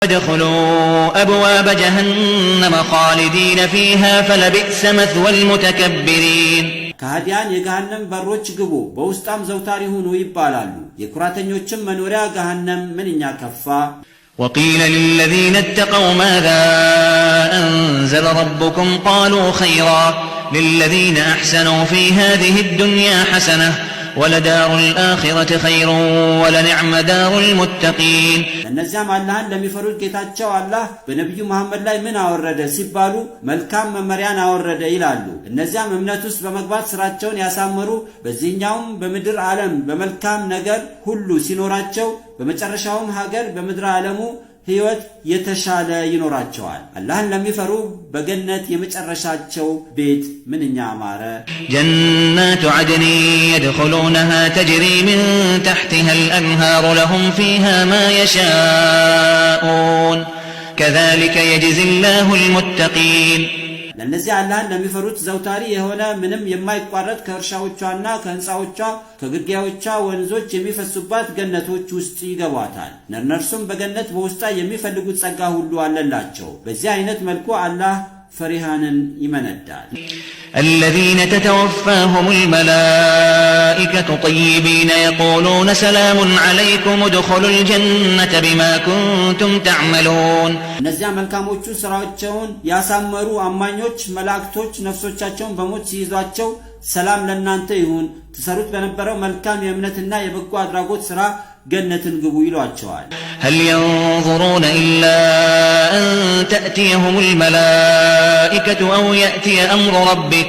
ادخلوا أبواب جهنم خالدين فيها فلبئس مثوى المتكبرين كهديان يجهنم بروج جبو بوستام زوتاري هونو يبالالو يكراتنيوچم منوريا جهنم منيا كفا وقيل للذين اتقوا ماذا أنزل ربكم قالوا خيرا للذين أحسنوا في هذه الدنيا حسنة ولدار الآخرة خير ولنعم دار المتقين النزام الله لم يفرد كتاتشو الله بنبي محمد لا من أورد سيبالو ملكام ممريان أورد إلالو النزام امناتوس بمقبات سراتشون ياسامرو بزينياهم بمدر عالم بملكام نجر هلو سينوراتشو بمترشاهم هاجر بمدر عالمو ህይወት የተሻለ ይኖራቸዋል አላህን ለሚፈሩ በገነት የመጨረሻቸው ቤት ምንኛ አማረ جنات عدن يدخلونها تجري من تحتها الأنهار لهم فيها ما يشاءون كذلك يجزي الله المتقين ለነዚህ አላህን ለሚፈሩት ዘውታሪ የሆነ ምንም የማይቋረጥ ከእርሻዎቿና ከህንጻዎቿ ከግድግዳዎቿ ወንዞች የሚፈሱባት ገነቶች ውስጥ ይገባታል እነርሱም በገነት በውስጣ የሚፈልጉት ጸጋ ሁሉ አለላቸው በዚህ አይነት መልኩ አላህ فرحانن يمندال الذين تتوفاهم الملائكة طيبين يقولون سلام عليكم ادخلوا الجنة بما كنتم تعملون نزيا ملكاموچو سراوچون ያሳመሩ አማኞች መላእክቶች ነፍሶቻቸውን በሞት ሲይዟቸው ሰላም ለእናንተ ይሁን ተሰሩት በነበረው መልካም የእምነትና የበጎ አድራጎት ሥራ جنة قبو يلواتشوال هل ينظرون إلا أن تأتيهم الملائكة أو يأتي أمر ربك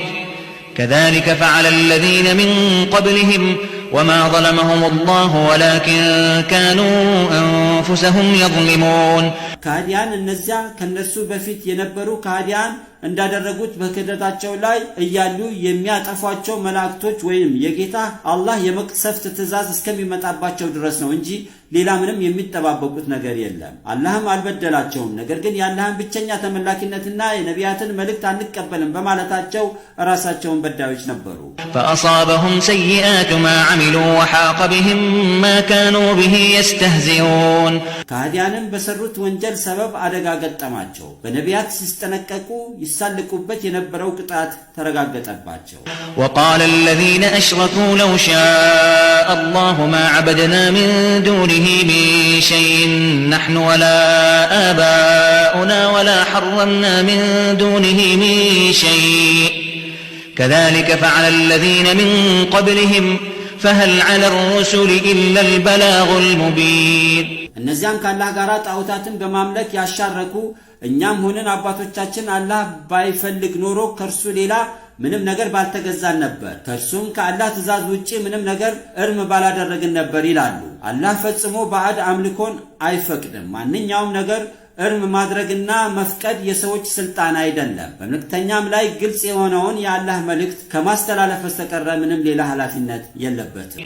كذلك فعل الذين من قبلهم وما ظلمهم الله ولكن كانوا أنفسهم يظلمون كهديان النزع كالنسو بفيت ينبرو كهديان እንዳደረጉት በከደታቸው ላይ እያሉ የሚያጠፏቸው መላእክቶች ወይም የጌታ አላህ የመቅሰፍት ትእዛዝ እስከሚመጣባቸው ድረስ ነው እንጂ ሌላ ምንም የሚጠባበቁት ነገር የለም አላህም አልበደላቸውም ነገር ግን ያላህን ብቸኛ ተመላኪነትና የነቢያትን መልእክት አንቀበልም በማለታቸው ራሳቸውን በዳዮች ነበሩ فأصابهم سيئات ما عملوا وحاق بهم ما كانوا به يستهزئون ከሃዲያንም በሰሩት ወንጀል ሰበብ አደጋ ገጠማቸው በነቢያት ሲስተነቀቁ يسالكوبت የነበረው ቅጣት ተረጋገጠባቸው وقال الذين أشركوا لو شاء الله ما عبدنا من دونه من شيء نحن ولا آباؤنا ولا حرمنا من دونه من شيء كذلك فعل الذين من قبلهم فهل على الرسل إلا البلاغ المبين እነዚያም ካላህ ጋር ጣዖታትን በማምለክ ያሻረኩ እኛም ሆነን አባቶቻችን አላህ ባይፈልግ ኖሮ ከርሱ ሌላ ምንም ነገር ባልተገዛን ነበር ከርሱም ከአላህ ትእዛዝ ውጪ ምንም ነገር እርም ባላደረግን ነበር ይላሉ አላህ ፈጽሞ ባዕድ አምልኮን አይፈቅድም ማንኛውም ነገር እርም ማድረግና መፍቀድ የሰዎች ስልጣን አይደለም በመልእክተኛም ላይ ግልጽ የሆነውን የአላህ መልእክት ከማስተላለፍ በስተቀር ምንም ሌላ ኃላፊነት የለበትም